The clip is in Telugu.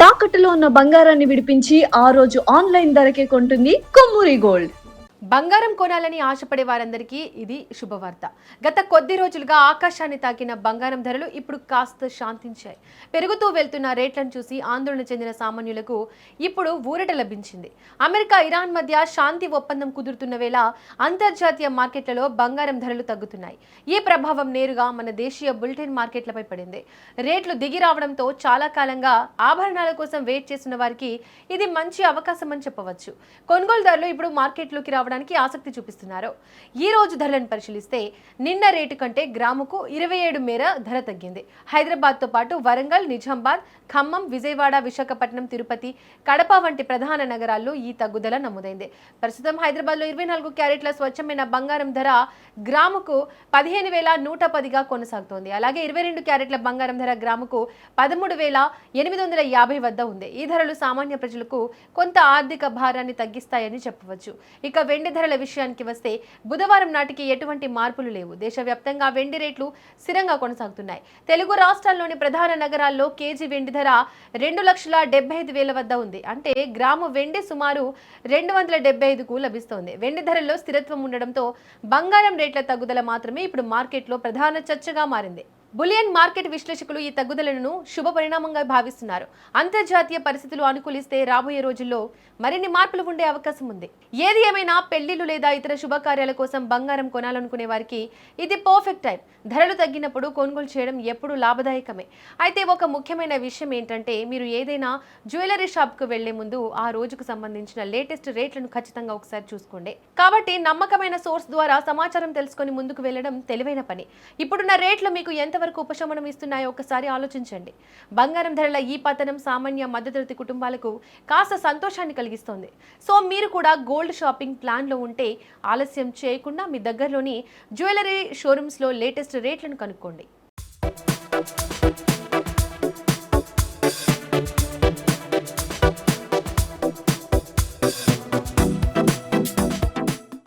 తాకట్టులో ఉన్న బంగారాన్ని విడిపించి ఆ రోజు ఆన్లైన్ ధరకే కొంటుంది కొమ్మూరి గోల్డ్. బంగారం కొనాలని ఆశపడే వారందరికీ ఇది శుభవార్త. గత కొద్ది రోజులుగా ఆకాశాన్ని తాకిన బంగారం ధరలు ఇప్పుడు కాస్త శాంతించాయి. పెరుగుతూ వెళ్తున్న రేట్లను చూసి ఆందోళన చెందిన సామాన్యులకు ఇప్పుడు ఊరట లభించింది. అమెరికా, ఇరాన్ మధ్య శాంతి ఒప్పందం కుదురుతున్న వేళ అంతర్జాతీయ మార్కెట్లలో బంగారం ధరలు తగ్గుతున్నాయి. ఈ ప్రభావం నేరుగా మన దేశీయ బులిటెన్ మార్కెట్లపై పడింది. రేట్లు దిగి రావడంతో చాలా కాలంగా ఆభరణాల కోసం వెయిట్ చేస్తున్న వారికి ఇది మంచి అవకాశం అని చెప్పవచ్చు. కొనుగోలుదారులు ఇప్పుడు మార్కెట్లోకి రావడానికి ఆసక్తి చూపిస్తున్నారు. ఈ రోజు ధరలను పరిశీలిస్తే నిన్న రేటు కంటే గ్రాముకు 27 మేర ధర తగ్గింది. హైదరాబాద్ తో పాటు వరంగల్, నిజామాబాద్, ఖమ్మం, విజయవాడ, విశాఖపట్నం, తిరుపతి, కడప వంటి ప్రధాన నగరాల్లో ఈ తగ్గుదల నమోదైంది. ప్రస్తుతం హైదరాబాద్ లో 24 క్యారెట్ల స్వచ్ఛమైన బంగారం ధర గ్రాముకు 15,110గా కొనసాగుతోంది. అలాగే 22 క్యారెట్ల బంగారం ధర గ్రాముకు 13,850 వద్ద ఉంది. ఈ ధరలు సామాన్య ప్రజలకు కొంత ఆర్థిక భారాన్ని తగ్గిస్తాయని చెప్పవచ్చు. ఇక వెండి ధరల విషయానికి వస్తే బుధవారం నాటికి ఎటువంటి మార్పులు లేవు. దేశవ్యాప్తంగా వెండి రేట్లు స్థిరంగా కొనసాగుతున్నాయి. తెలుగు రాష్ట్రాల్లోని ప్రధాన నగరాల్లో కేజీ వెండి ధర 2,75,000 వద్ద ఉంది. అంటే గ్రాము వెండి సుమారు 275కు లభిస్తోంది. వెండి ధరల్లో స్థిరత్వం ఉండడంతో బంగారం రేట్ల తగ్గుదల మాత్రమే ఇప్పుడు మార్కెట్లో ప్రధాన చర్చగా మారింది. బులియన్ మార్కెట్ విశ్లేషకులు ఈ తగ్గుదలను శుభ పరిణామంగా భావిస్తున్నారు. అంతర్జాతీయ పరిస్థితులు అనుకూలిస్తే రాబోయే రోజుల్లో మరిన్ని మార్పులు ఉండే అవకాశం ఉంది. ఏది ఏమైనా పెళ్లిళ్లు లేదా ఇతర శుభకార్యాల కోసం బంగారం కొనాలనుకునే వారికి ఇది పర్ఫెక్ట్ టైం. ధరలు తగ్గినప్పుడు కొనుగోలు చేయడం ఎప్పుడూ లాభదాయకమే. అయితే ఒక ముఖ్యమైన విషయం ఏంటంటే మీరు ఏదైనా జ్యువెలరీ షాప్కు వెళ్లే ముందు ఆ రోజుకు సంబంధించిన లేటెస్ట్ రేట్లను ఖచ్చితంగా ఒకసారి చూసుకోండి. కాబట్టి నమ్మకమైన సోర్స్ ద్వారా సమాచారం తెలుసుకొని ముందుకు వెళ్లడం తెలివైన పని. ఇప్పుడున్న రేట్లు మీకు ఎంతవరకు ఉపశమనం ఇస్తున్నాయో ఒకసారి ఆలోచించండి. బంగారం ధరల ఈ పతనం సామాన్య మధ్యతరగతి కుటుంబాలకు కాస్త సంతోషాన్ని కలిగిస్తోంది. సో మీరు కూడా గోల్డ్ షాపింగ్ ప్లాన్లో ఉంటే ఆలస్యం చేయకుండా మీ దగ్గరలోని జ్యువెలరీ షోరూమ్స్లో లేటెస్ట్ రేట్లను కనుక్కోండి.